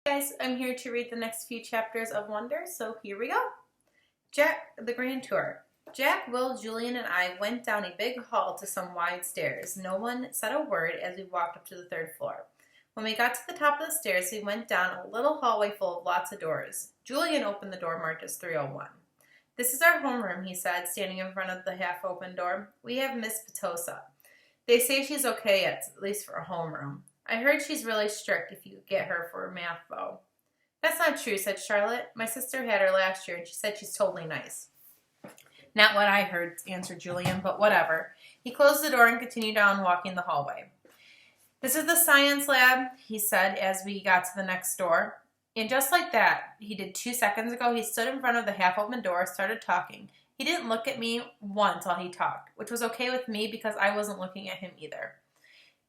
Guys, I'm here to read the next few chapters of Wonder, so here we go. Jack, the Grand Tour. Jack, Will, Julian, and I went down a big hall to some wide stairs. No one said a word as we walked up to the third floor. When we got to the top of the stairs, we went down a little hallway full of lots of doors. Julian opened the door marked as 301. "This is our homeroom," he said, standing in front of the half-open door. "We have Miss Petosa. They say she's okay, at least for a homeroom. I heard she's really strict if you get her for a math, though." "That's not true," said Charlotte. "My sister had her last year, and she said she's totally nice." "Not what I heard," answered Julian, "but whatever." He closed the door and continued down, walking the hallway. "This is the science lab," he said as we got to the next door. And just like that, he did 2 seconds ago, he stood in front of the half-open door, started talking. He didn't look at me once while he talked, which was okay with me because I wasn't looking at him either.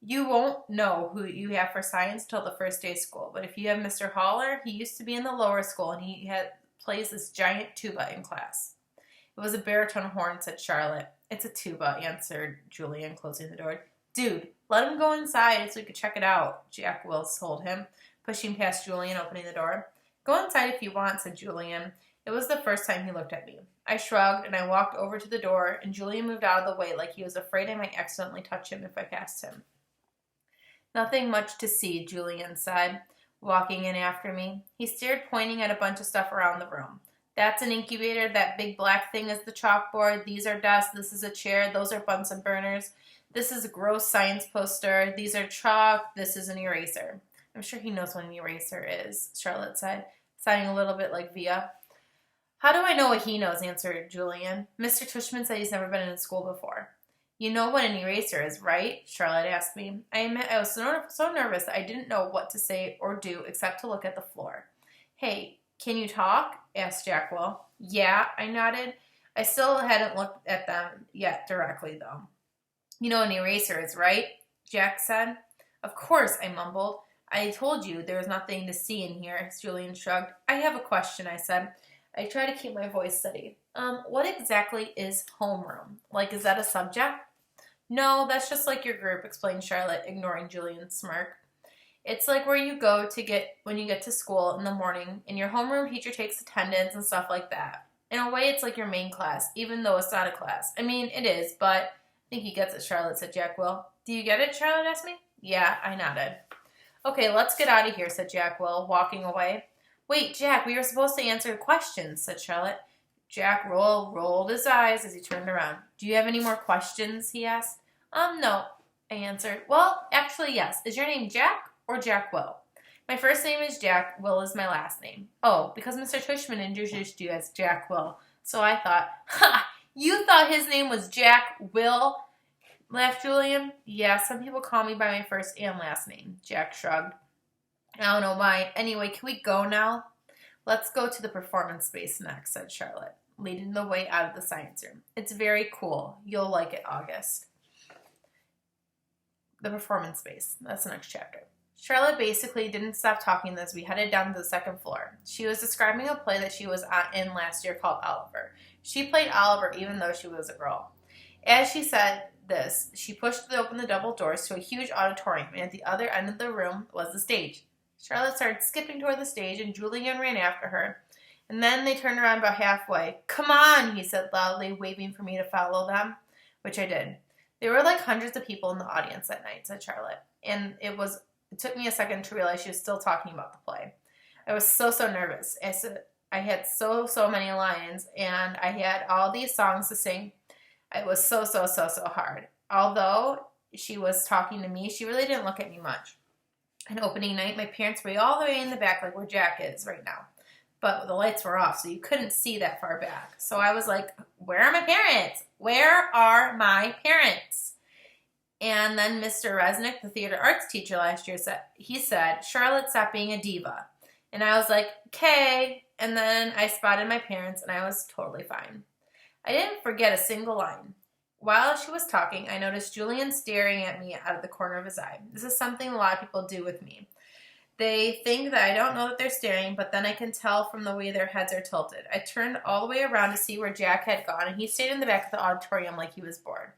"You won't know who you have for science till the first day of school, but if you have Mr. Haller, he used to be in the lower school, and he plays this giant tuba in class." "It was a baritone horn," said Charlotte. "It's a tuba," answered Julian, closing the door. "Dude, let him go inside so we could check it out," Jack Wills told him, pushing past Julian, opening the door. "Go inside if you want," said Julian. It was the first time he looked at me. I shrugged, and I walked over to the door, and Julian moved out of the way like he was afraid I might accidentally touch him if I passed him. "Nothing much to see," Julian said, walking in after me. He stared, pointing at a bunch of stuff around the room. "That's an incubator. That big black thing is the chalkboard. These are desks. This is a chair. Those are Bunsen burners. This is a gross science poster. These are chalk. This is an eraser." "I'm sure he knows what an eraser is," Charlotte said, sounding a little bit like Via. "How do I know what he knows?" answered Julian. "Mr. Tushman said he's never been in school before." "You know what an eraser is, right?" Charlotte asked me. I admit I was so nervous that I didn't know what to say or do except to look at the floor. "Hey, can you talk?" asked Jack Will. "Yeah," I nodded. I still hadn't looked at them yet directly, though. "You know what an eraser is, right?" Jack said. "Of course," I mumbled. "I told you there was nothing to see in here," Julian shrugged. "I have a question," I said. I tried to keep my voice steady. What exactly is homeroom? Like, is that a subject?" "No, that's just like your group," explained Charlotte, ignoring Julian's smirk. "It's like where you go when you get to school in the morning, and your homeroom teacher takes attendance and stuff like that. In a way, it's like your main class, even though it's not a class. I mean, it is, but..." "I think he gets it," Charlotte said. Jack Will. "Do you get it?" Charlotte asked me. "Yeah," I nodded. "Okay, let's get out of here," said Jack Will, walking away. "Wait, Jack, we were supposed to answer questions," said Charlotte. Jack rolled his eyes as he turned around. "Do you have any more questions?" he asked. No," I answered. "Well, actually, yes. Is your name Jack or Jack Will?" "My first name is Jack. Will is my last name." "Oh, because Mr. Tushman introduced you as Jack Will. So I thought..." "Ha! You thought his name was Jack Will?" laughed Julian. "Yeah, some people call me by my first and last name," Jack shrugged. "I don't know why. Anyway, can we go now?" "Let's go to the performance space next," said Charlotte, leading the way out of the science room. "It's very cool. You'll like it, August." The performance space. That's the next chapter. Charlotte basically didn't stop talking as we headed down to the second floor. She was describing a play that she was in last year called Oliver. She played Oliver even though she was a girl. As she said this, she pushed open the double doors to a huge auditorium, and at the other end of the room was the stage. Charlotte started skipping toward the stage, and Julian ran after her. And then they turned around about halfway. "Come on," he said loudly, waving for me to follow them, which I did. "There were like hundreds of people in the audience that night," said Charlotte, and it took me a second to realize she was still talking about the play. I was so nervous. I had so many lines, and I had all these songs to sing. It was so hard. Although she was talking to me, she really didn't look at me much. On opening night, my parents were all the way in the back, like where Jack is right now. But the lights were off, so you couldn't see that far back. So I was like, "Where are my parents? Where are my parents?" And then Mr. Resnick, the theater arts teacher last year, said, "Charlotte, stop being a diva." And I was like, "Okay." And then I spotted my parents, and I was totally fine. I didn't forget a single line. While she was talking, I noticed Julian staring at me out of the corner of his eye. This is something a lot of people do with me. They think that I don't know that they're staring, but then I can tell from the way their heads are tilted. I turned all the way around to see where Jack had gone, and he stayed in the back of the auditorium like he was bored.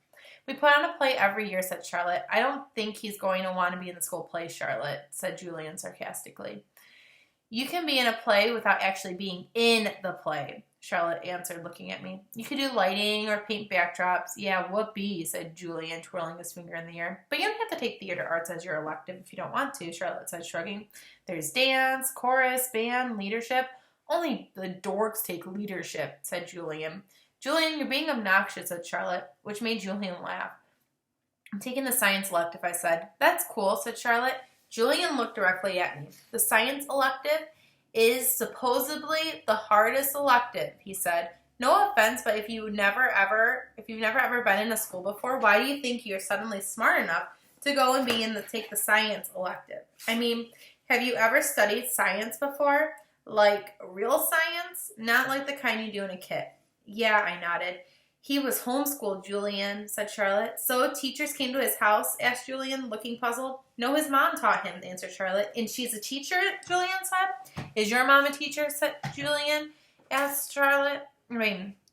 "We put on a play every year," said Charlotte. "I don't think he's going to want to be in the school play, Charlotte," said Julian sarcastically. You can be in a play without actually being in the play, Charlotte answered, looking at me. You could do lighting or paint backdrops. Yeah, whoopee, said Julian, twirling his finger in the air. But you don't have to take theater arts as your elective if you don't want to, Charlotte said, shrugging. There's dance, chorus, band, leadership. Only the dorks take leadership, said Julian. Julian, you're being obnoxious, said Charlotte, which made Julian laugh. I'm taking the science elective, I said. That's cool, said Charlotte. Julian looked directly at me. The science elective is supposedly the hardest elective, he said. No offense, but if you've never ever been in a school before, why do you think you're suddenly smart enough to go and take the science elective? I mean, have you ever studied science before? Like real science? Not like the kind you do in a kit. Yeah, I nodded. He was homeschooled, Julian, said Charlotte. So teachers came to his house? Asked Julian, looking puzzled. No, his mom taught him, answered Charlotte. And she's a teacher, Julian said. Is your mom a teacher, said Julian, asked Charlotte.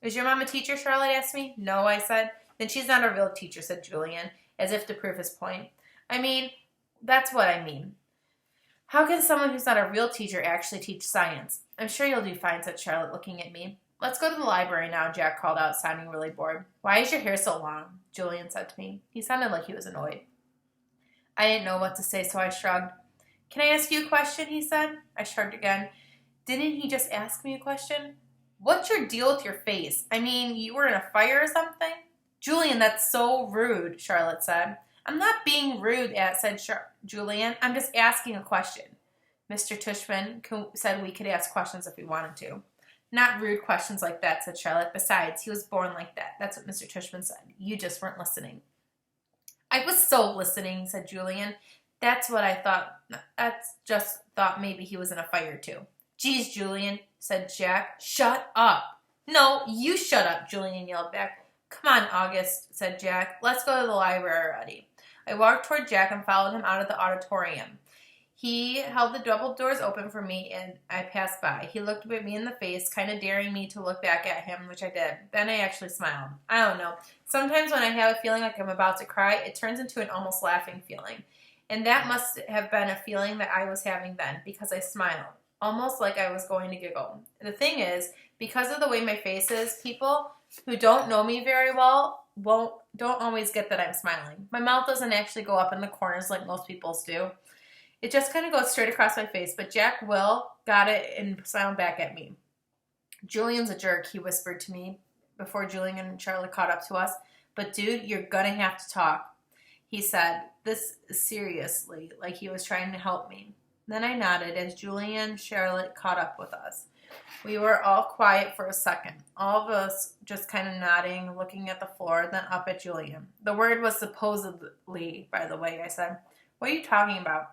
Is your mom a teacher, Charlotte asked me. No, I said. Then she's not a real teacher, said Julian, as if to prove his point. I mean, that's what I mean. How can someone who's not a real teacher actually teach science? I'm sure you'll do fine, said Charlotte, looking at me. Let's go to the library now, Jack called out, sounding really bored. Why is your hair so long? Julian said to me. He sounded like he was annoyed. I didn't know what to say, so I shrugged. Can I ask you a question, he said. I shrugged again. Didn't he just ask me a question? What's your deal with your face? I mean, you were in a fire or something? Julian, that's so rude, Charlotte said. I'm not being rude, said Julian. I'm just asking a question. Mr. Tushman said we could ask questions if we wanted to. Not rude questions like that, said Charlotte. Besides, he was born like that. That's what Mr. Tushman said. You just weren't listening. I was so listening, said Julian. That's what I thought. Just thought maybe he was in a fire too. Geez, Julian, said Jack. Shut up. No, you shut up, Julian yelled back. Come on, August, said Jack. Let's go to the library already. I walked toward Jack and followed him out of the auditorium. He held the double doors open for me, and I passed by. He looked at me in the face, kind of daring me to look back at him, which I did. Then I actually smiled. I don't know. Sometimes when I have a feeling like I'm about to cry, it turns into an almost laughing feeling. And that must have been a feeling that I was having then, because I smiled, almost like I was going to giggle. The thing is, because of the way my face is, people who don't know me very well don't always get that I'm smiling. My mouth doesn't actually go up in the corners like most people's do. It just kind of goes straight across my face, but Jack got it and smiled back at me. Julian's a jerk, he whispered to me before Julian and Charlotte caught up to us. But dude, you're gonna have to talk, he said, this seriously, like he was trying to help me. Then I nodded as Julian and Charlotte caught up with us. We were all quiet for a second, all of us just kind of nodding, looking at the floor, then up at Julian. The word was supposedly, by the way, I said. What are you talking about?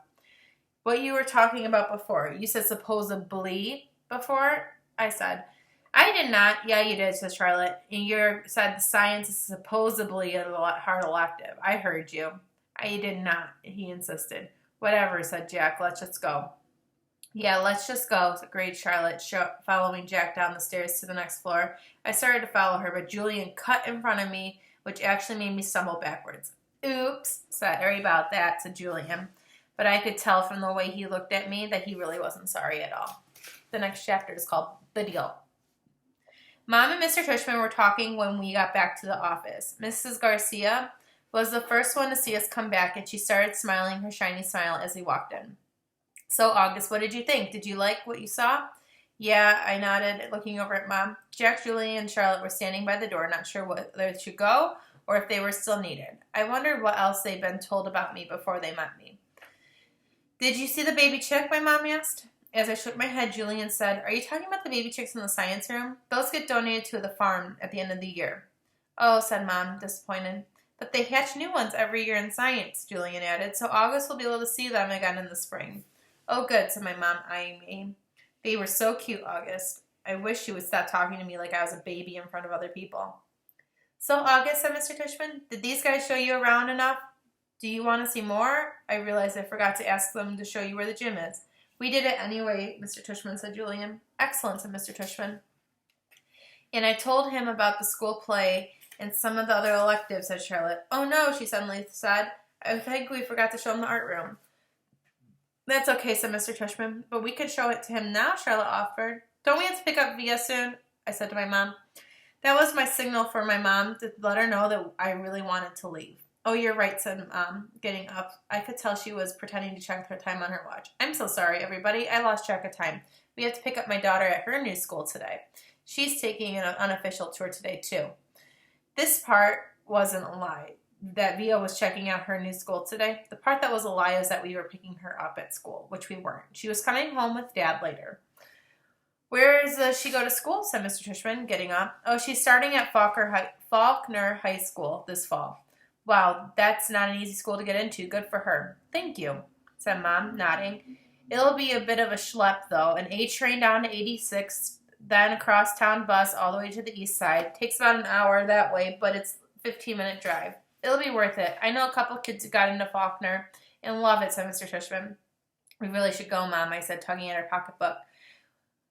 What you were talking about before. You said supposedly before? I said. I did not. Yeah, you did, said Charlotte. And you said science is supposedly a hard elective. I heard you. I did not, he insisted. Whatever, said Jack. Let's just go. Yeah, let's just go, agreed Charlotte, following Jack down the stairs to the next floor. I started to follow her, but Julian cut in front of me, which actually made me stumble backwards. Oops, sorry about that, said Julian. But I could tell from the way he looked at me that he really wasn't sorry at all. The next chapter is called The Deal. Mom and Mr. Tushman were talking when we got back to the office. Mrs. Garcia was the first one to see us come back, and she started smiling her shiny smile as we walked in. So, August, what did you think? Did you like what you saw? Yeah, I nodded, looking over at Mom. Jack, Julie, and Charlotte were standing by the door, not sure whether they should go or if they were still needed. I wondered what else they'd been told about me before they met me. Did you see the baby chick? My mom asked. As I shook my head, Julian said, Are you talking about the baby chicks in the science room? Those get donated to the farm at the end of the year. Oh, said Mom, disappointed. But they hatch new ones every year in science, Julian added, so August will be able to see them again in the spring. Oh, good, said my mom, eyeing me. They were so cute, August. I wish she would stop talking to me like I was a baby in front of other people. So, August, said Mr. Tushman, did these guys show you around enough? Do you want to see more? I realized I forgot to ask them to show you where the gym is. We did it anyway, Mr. Tushman, said Julian. Excellent, said Mr. Tushman. And I told him about the school play and some of the other electives, said Charlotte. Oh, no, she suddenly said. I think we forgot to show him the art room. That's okay, said Mr. Tushman, but we could show it to him now, Charlotte offered. Don't we have to pick up Via soon? I said to my mom. That was my signal for my mom to let her know that I really wanted to leave. Oh, you're right, said Mom, getting up. I could tell she was pretending to check her time on her watch. I'm so sorry, everybody. I lost track of time. We have to pick up my daughter at her new school today. She's taking an unofficial tour today, too. This part wasn't a lie, that Via was checking out her new school today. The part that was a lie is that we were picking her up at school, which we weren't. She was coming home with Dad later. Where does she go to school? Said Mr. Tushman, getting up. Oh, she's starting at Faulkner High School this fall. Wow, that's not an easy school to get into. Good for her. Thank you, said Mom, nodding. It'll be a bit of a schlep, though. An A train down to 86, then a crosstown bus all the way to the east side. Takes about an hour that way, but it's a 15-minute drive. It'll be worth it. I know a couple kids who got into Faulkner and love it, said Mr. Tushman. We really should go, Mom, I said, tugging at her pocketbook.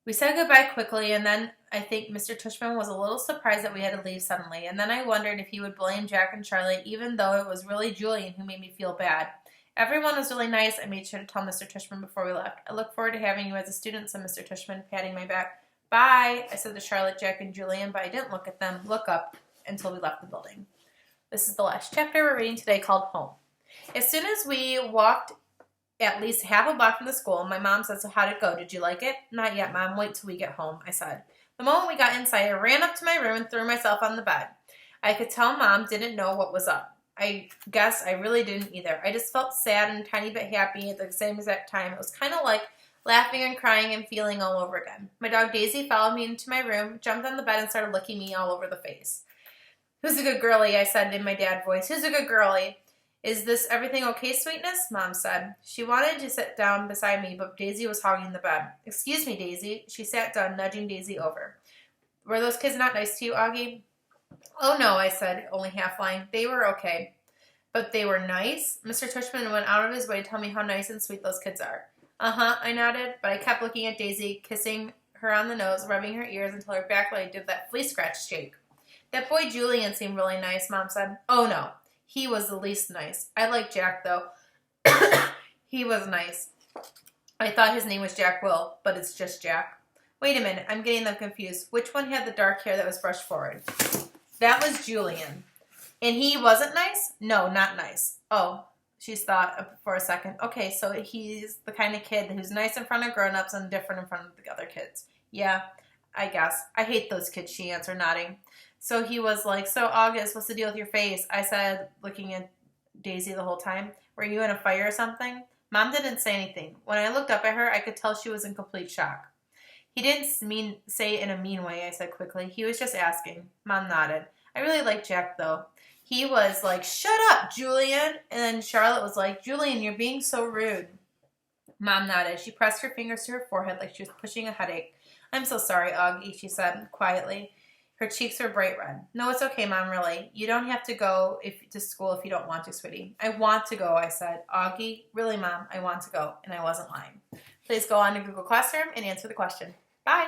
We said goodbye quickly, and then I think Mr. Tushman was a little surprised that we had to leave suddenly, and then I wondered if he would blame Jack and Charlie, even though it was really Julian who made me feel bad. Everyone was really nice. I made sure to tell Mr. Tushman before we left. I look forward to having you as a student, said Mr. Tushman, patting my back. Bye, I said to Charlotte, Jack, and Julian, but I didn't look up until we left the building. This is the last chapter we're reading today, called Home. As soon as we walked at least half a block from the school, my mom said, so how'd it go? Did you like it? Not yet, Mom. Wait till we get home, I said. The moment we got inside, I ran up to my room and threw myself on the bed. I could tell Mom didn't know what was up. I guess I really didn't either. I just felt sad and a tiny bit happy at the same exact time. It was kind of like laughing and crying and feeling all over again. My dog Daisy followed me into my room, jumped on the bed, and started licking me all over the face. Who's a good girlie? I said in my dad voice. Who's a good girlie? Is this everything okay, sweetness? Mom said. She wanted to sit down beside me, but Daisy was hogging the bed. Excuse me, Daisy. She sat down, nudging Daisy over. Were those kids not nice to you, Augie? Oh, no, I said, only half lying. They were okay. But they were nice? Mr. Tushman went out of his way to tell me how nice and sweet those kids are. Uh-huh, I nodded, but I kept looking at Daisy, kissing her on the nose, rubbing her ears until her back leg did that flea scratch shake. That boy Julian seemed really nice, Mom said. Oh, no. He was the least nice. I like Jack, though. He was nice. I thought his name was Jack Will, but it's just Jack. Wait a minute, I'm getting them confused. Which one had the dark hair that was brushed forward? That was Julian. And he wasn't nice? No, not nice. Oh, she's thought for a second. Okay, so he's the kind of kid who's nice in front of grown-ups and different in front of the other kids. Yeah, I guess. I hate those kids, she answered, nodding. So he was like, so August, what's the deal with your face? I said, looking at Daisy the whole time. Were you in a fire or something? Mom didn't say anything. When I looked up at her, I could tell she was in complete shock. He didn't say it in a mean way, I said quickly. He was just asking. Mom nodded. I really like Jack, though. He was like, shut up, Julian. And then Charlotte was like, Julian, you're being so rude. Mom nodded. She pressed her fingers to her forehead like she was pushing a headache. I'm so sorry, Augie, she said quietly. Her cheeks were bright red. No, it's okay, Mom, really. You don't have to go to school if you don't want to, sweetie. I want to go, I said. Augie, really, Mom, I want to go. And I wasn't lying. Please go on to Google Classroom and answer the question. Bye.